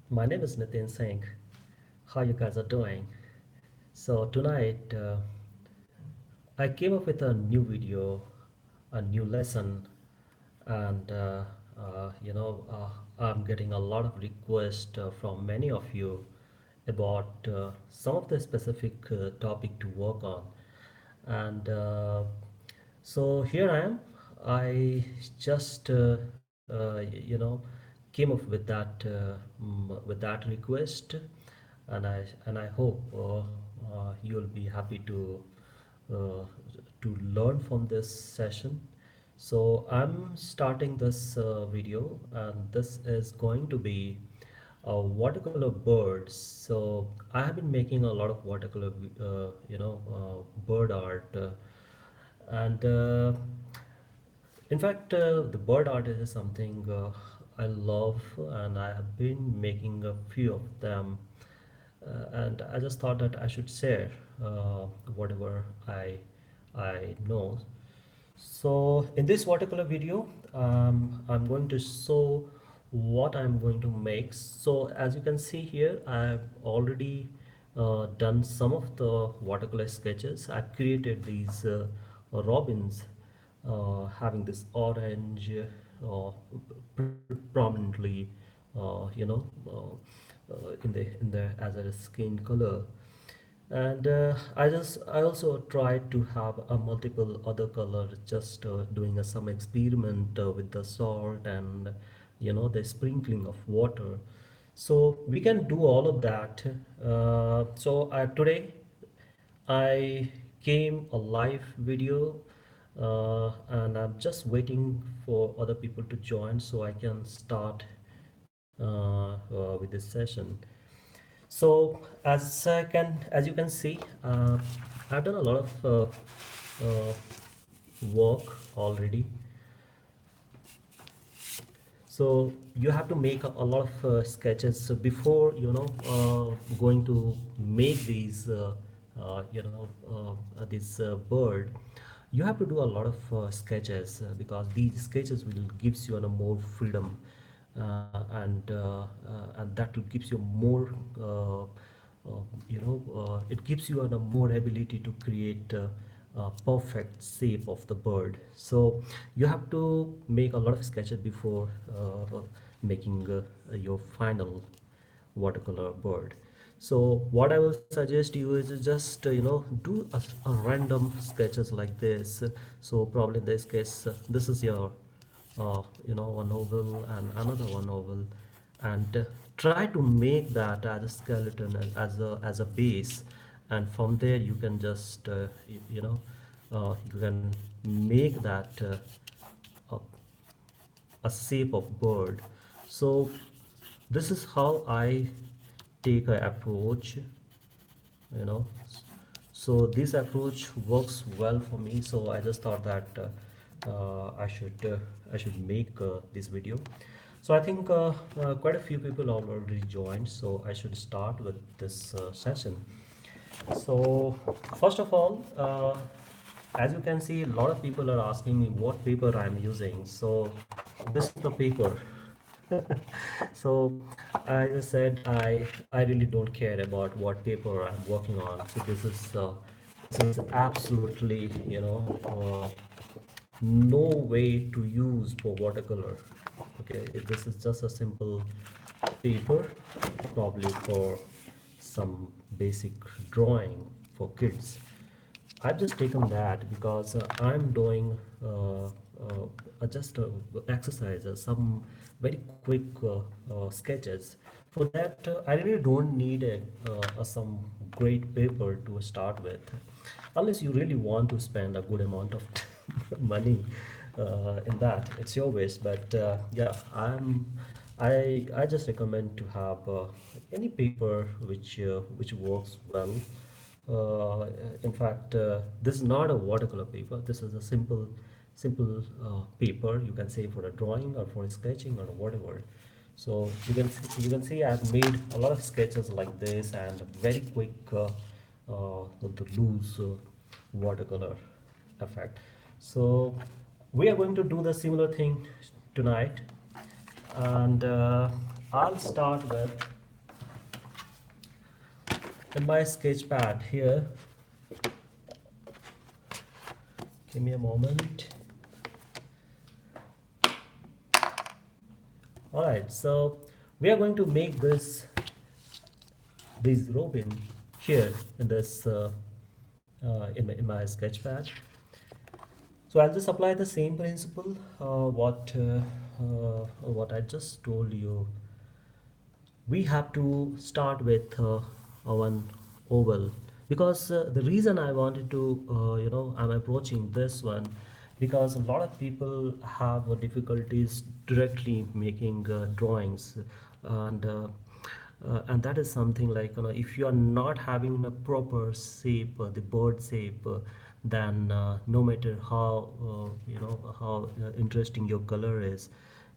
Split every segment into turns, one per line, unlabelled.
My name is Nitin Singh. How you guys are doing? So tonight I came up with a new video, a new lesson, and I'm getting a lot of requests from many of you about some of the specific topic to work on, and so here I am. I just came up with that request, and I hope you'll be happy uh, to learn from this session. So I'm starting this video, and this is going to be watercolor birds. So I have been making a lot of watercolor, bird art, and in fact, the bird art is something I love, and I have been making a few of them. And I just thought that I should share whatever I know. So in this watercolor video, I'm going to show what I'm going to make. So as you can see here, I've already done some of the watercolor sketches. I've created these robins having this orange prominently, in the as a skin color. And I also tried to have a multiple other color, just doing some experiment with the salt and the sprinkling of water. So we can do all of that. Today I came a live video, and I'm just waiting for other people to join so I can start with this session. So as you can see, I've done a lot of work already. So you have to make a lot of sketches. So before going to make these this bird, you have to do a lot of sketches, because these sketches will gives you a more freedom, and that will gives you more it gives you a more ability to create perfect shape of the bird. So you have to make a lot of sketches before making your final watercolor bird. So what I will suggest you is just do a random sketches like this. So probably in this case, this is your one oval and another one oval, and try to make that as a skeleton and as a base, and from there you can just you can make that a, a shape of bird. So this is how I take a approach, you know so this approach works well for me. So I just thought that I should make this video. So I think quite a few people already joined, so I should start with this session. So first of all, as you can see, a lot of people are asking me what paper I'm using. So this is the paper. So I just said I really don't care about what paper I'm working on. So this is absolutely no way to use for watercolor. Okay, this is just a simple paper, probably for some basic drawing for kids. I've just taken that because I'm doing just exercises, some very quick sketches. For that, I really don't need some great paper to start with, unless you really want to spend a good amount of money in that. It's your wish, but yeah, I just recommend to have any paper which works well. In fact, this is not a watercolor paper. This is a simple paper. You can say for a drawing or for sketching or whatever. So you can see I've made a lot of sketches like this, and very quick with the loose watercolor effect. So we are going to do the similar thing tonight, and I'll start with. In my sketch pad here, give me a moment. All right, so we are going to make this robin here in this in my sketch pad. So I'll just apply the same principle what I just told you. We have to start with one oval, because the reason I wanted to I'm approaching this one because a lot of people have difficulties directly making drawings, and that is something like, if you are not having a proper shape, the bird shape, then no matter how how interesting your color is,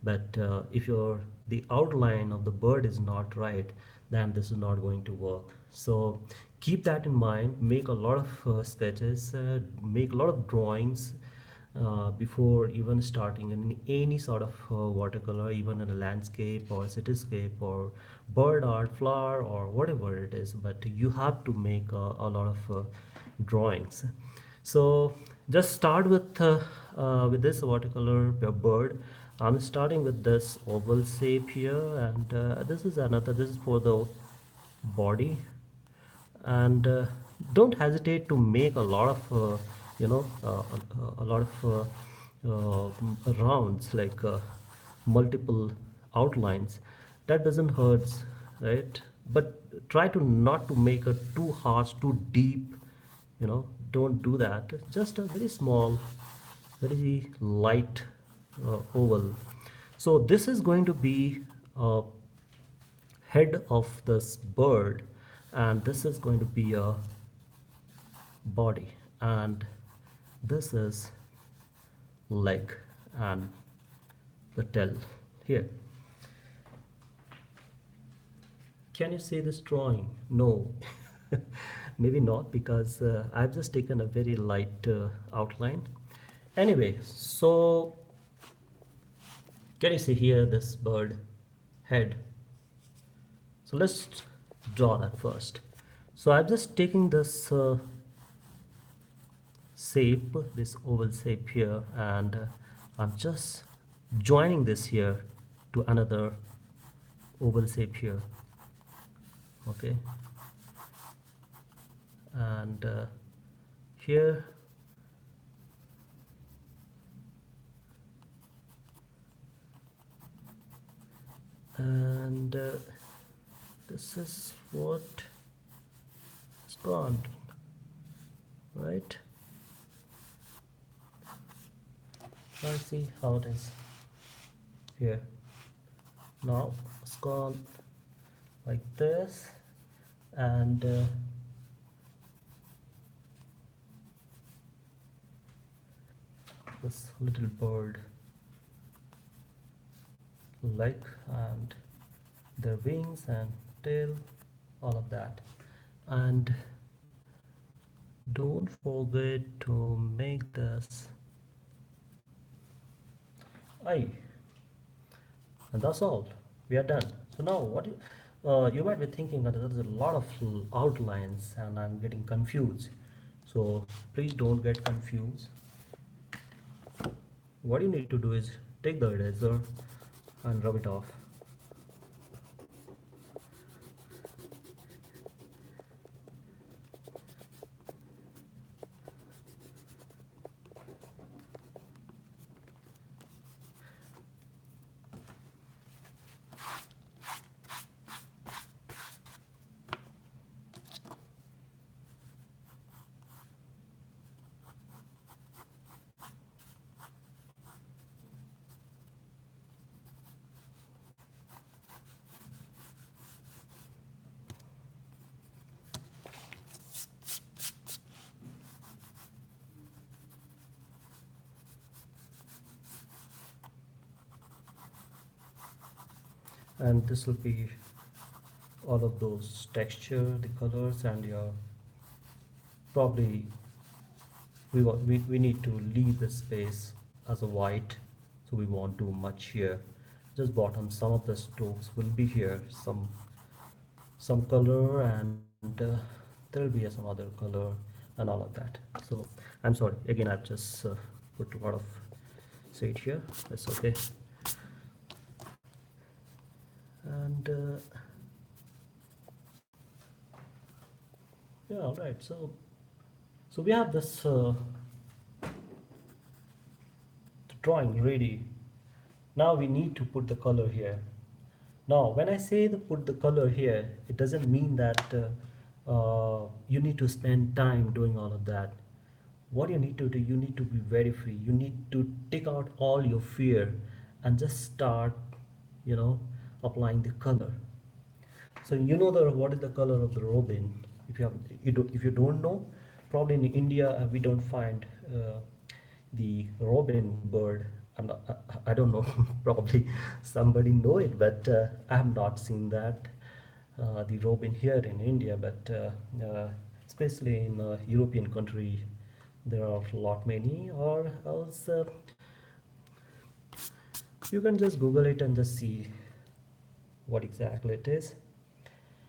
but if your the outline of the bird is not right, then this is not going to work. So keep that in mind, make a lot of sketches, make a lot of drawings before even starting in any sort of watercolor, even in a landscape or cityscape or bird art, flower, or whatever it is. But you have to make a lot of drawings. So just start with this watercolor bird. I'm starting with this oval shape here, and this is another. This is for the body, and don't hesitate to make a lot of a lot of rounds, like multiple outlines. That doesn't hurt, right? But try to not to make it too harsh, too deep. Don't do that. Just a very small, very light oval. So this is going to be a head of this bird, and this is going to be a body, and this is leg and the tail here. Can you see this drawing? No. Maybe not, because I've just taken a very light outline. Anyway, so can you see here this bird head? So let's draw that first. So I'm just taking this shape, this oval shape here, and I'm just joining this here to another oval shape here. Okay, and here, and this is what it's gone, right? Let's see how it is here. Now it's gone like this, and this little bird leg and their wings and tail, all of that. And don't forget to make this eye, and that's all. We are done. So now you might be thinking that there's a lot of outlines and I'm getting confused. So please don't get confused. What you need to do is take the eraser and rub it off. And this will be all of those texture, the colors, and your probably we need to leave the space as a white, so we won't do much here. Just bottom, some of the strokes will be here, some color, and there will be some other color and all of that. So I'm sorry again, I've just put a lot of shade here. That's okay. And yeah, all right. So we have this drawing ready. Now we need to put the color here. Now, when I say put the color here, it doesn't mean that you need to spend time doing all of that. What you need to do, you need to be very free. You need to take out all your fear and just start, you know, applying the color. So you know the what is the color of the robin? If you don't know, probably in India we don't find the robin bird. I don't know. Probably somebody know it, but I have not seen that the robin here in India. But especially in European country, there are a lot many. Or else you can just Google it and just see what exactly it is.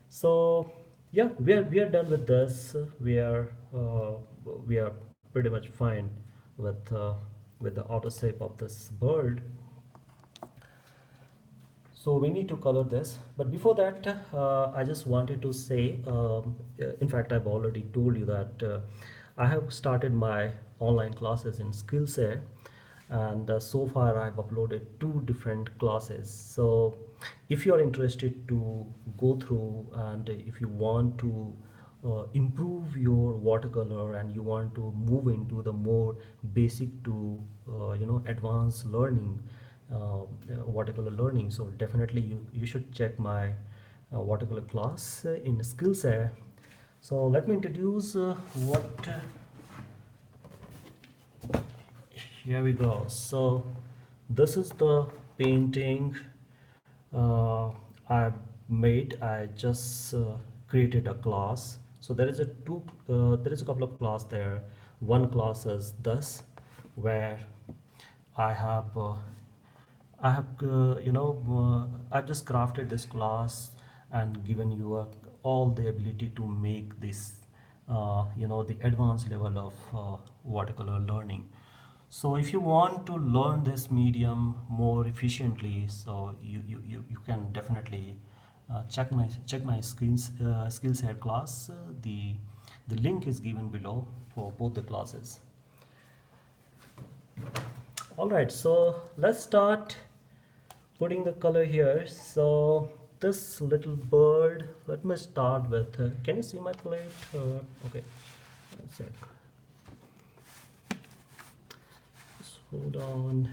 So yeah, we are done with this. We are pretty much fine with uh, with the outer shape of this bird. So we need to color this, but before that, I just wanted to say, in fact, I've already told you that I have started my online classes in Skillshare, and so far I've uploaded 2 different classes. So if you are interested to go through, and if you want to improve your watercolor and you want to move into the more basic to advanced learning, watercolor learning, so definitely you should check my watercolor class in Skillshare. So let me introduce what here we go. So this is the painting I made. I just created a class. So there is a couple of class there. One class is this, where I have I've just crafted this class and given you all the ability to make this, the advanced level of watercolor learning. So if you want to learn this medium more efficiently, so you can definitely check my Skillshare class. The link is given below for both the classes. All right, so let's start putting the color here. So this little bird, let me start with, can you see my plate? Okay, one sec. Just hold on.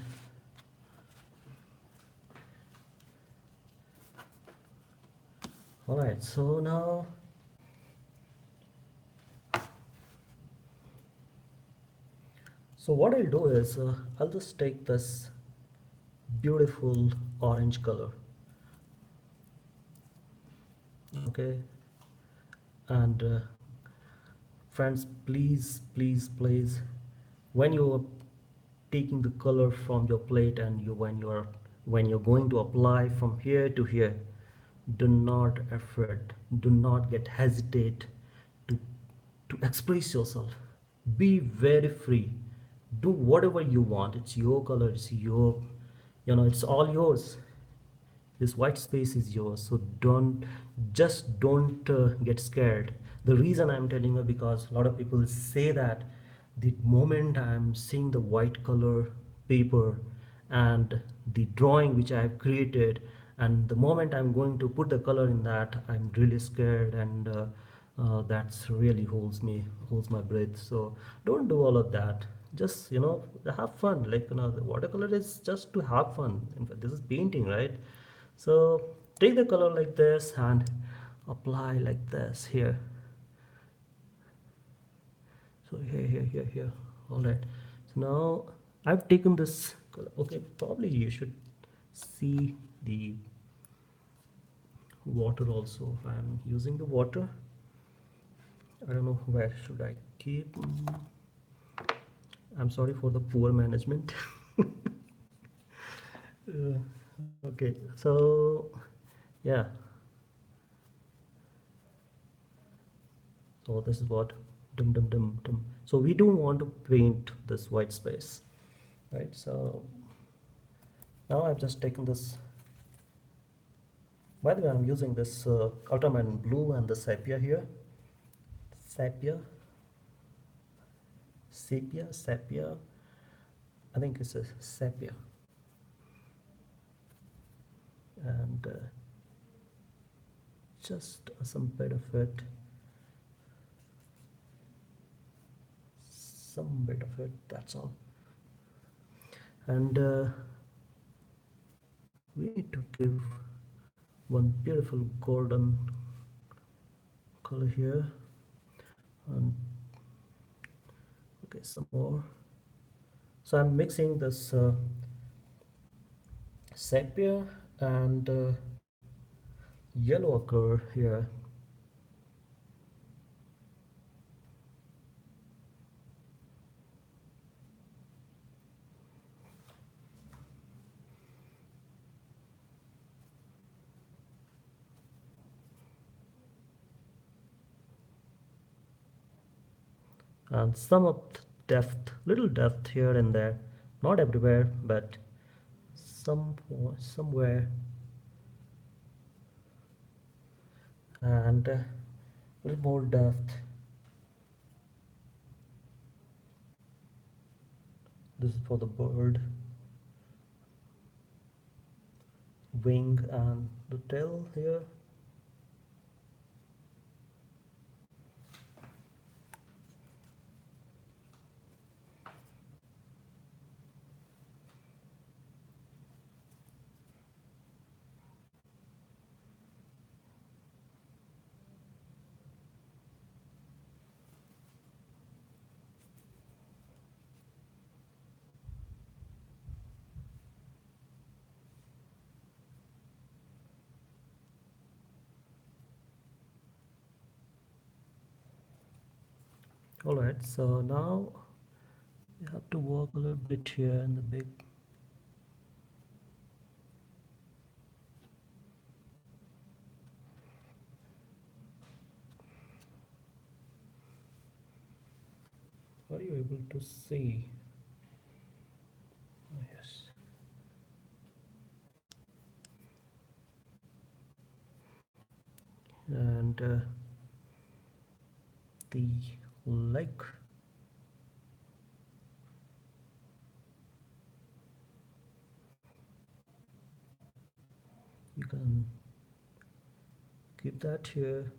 All right, so now, so what I'll do is I'll just take this beautiful orange color, okay, and friends, please, when you're taking the color from your plate and when you're going to apply from here to here, do not afraid, do not get hesitate to to express yourself. Be very free, do whatever you want. It's your color, it's your, it's all yours. This white space is yours, so don't get scared. The reason I'm telling you, because a lot of people say that the moment I'm seeing the white color paper and the drawing which I have created, and the moment I'm going to put the color in that, I'm really scared, and that's really holds my breath. So don't do all of that. Just have fun. Like, the watercolor is just to have fun. In fact, this is painting, right? So take the color like this and apply like this here. So here. All right. So now I've taken this color. Okay, probably you should see the water also. If I'm using the water, I don't know where should I keep. I'm sorry for the poor management. Okay, so yeah. So this is what dum dum dum dum. So we don't want to paint this white space, right? So now I've just taken this. By the way, I'm using this ultramarine blue and the sepia here. Sepia, sepia. I think it's a sepia, and just some bit of it, some bit of it. That's all. And we need to give one beautiful golden color here, and okay, some more. So I'm mixing this sepia and yellow ochre here. And some of depth, little depth here and there, not everywhere, but somewhere, and a little more depth. This is for the bird wing and the tail here. All right, so now you have to work a little bit here in the big. Are you able to see? Oh, yes. And the leg, you can keep that here.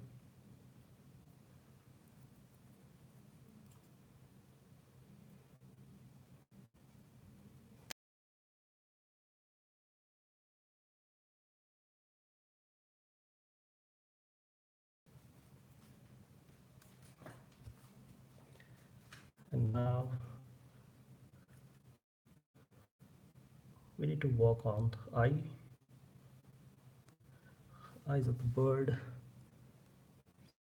And now we need to work on the eyes of the bird.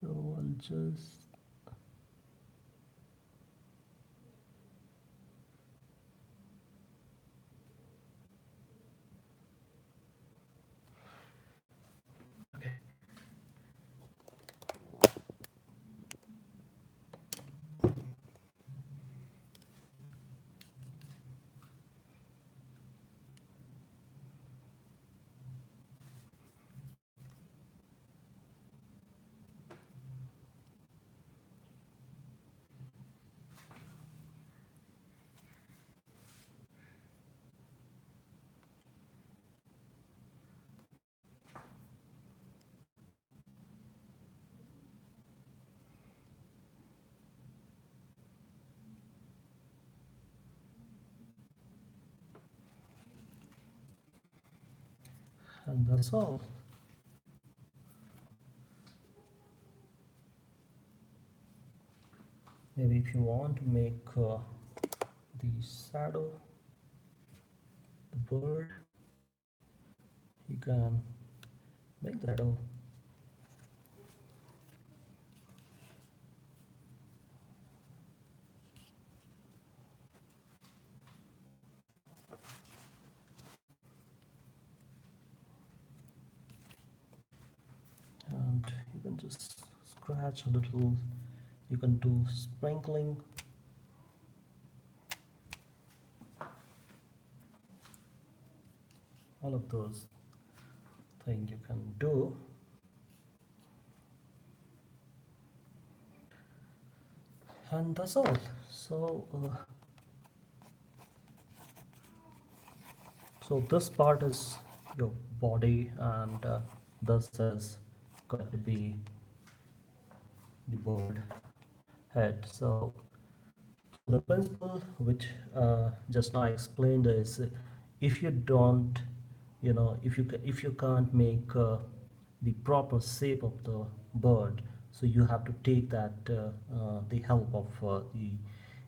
So I'll just okay. And that's all. Maybe if you want to make the shadow, the bird, you can make the shadow. And you can just scratch a little You can do sprinkling, all of those things you can do. And that's all. So this part is your body, and this is going to be the bird head. So the principle which just now I explained is, if you don't, if you can't make the proper shape of the bird, so you have to take that the help of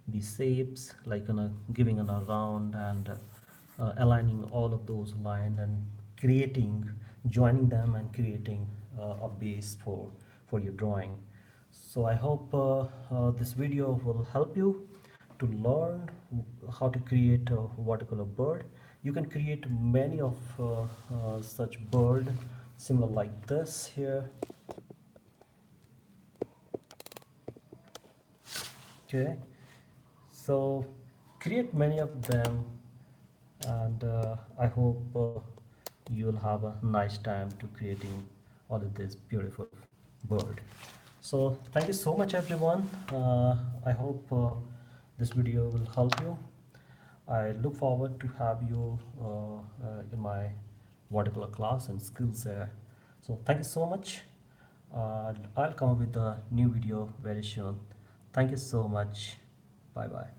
the shapes, like giving an around, and aligning all of those lines, and joining them, and creating a base for your drawing. So I hope this video will help you to learn how to create a watercolor bird. You can create many of such bird similar like this here. Okay, so create many of them, and I hope you'll have a nice time to creating all of this beautiful bird. So thank you so much, everyone. I hope this video will help you. I look forward to have you in my watercolor class and Skillshare. So thank you so much. I'll come up with a new video very soon. Thank you so much. Bye bye.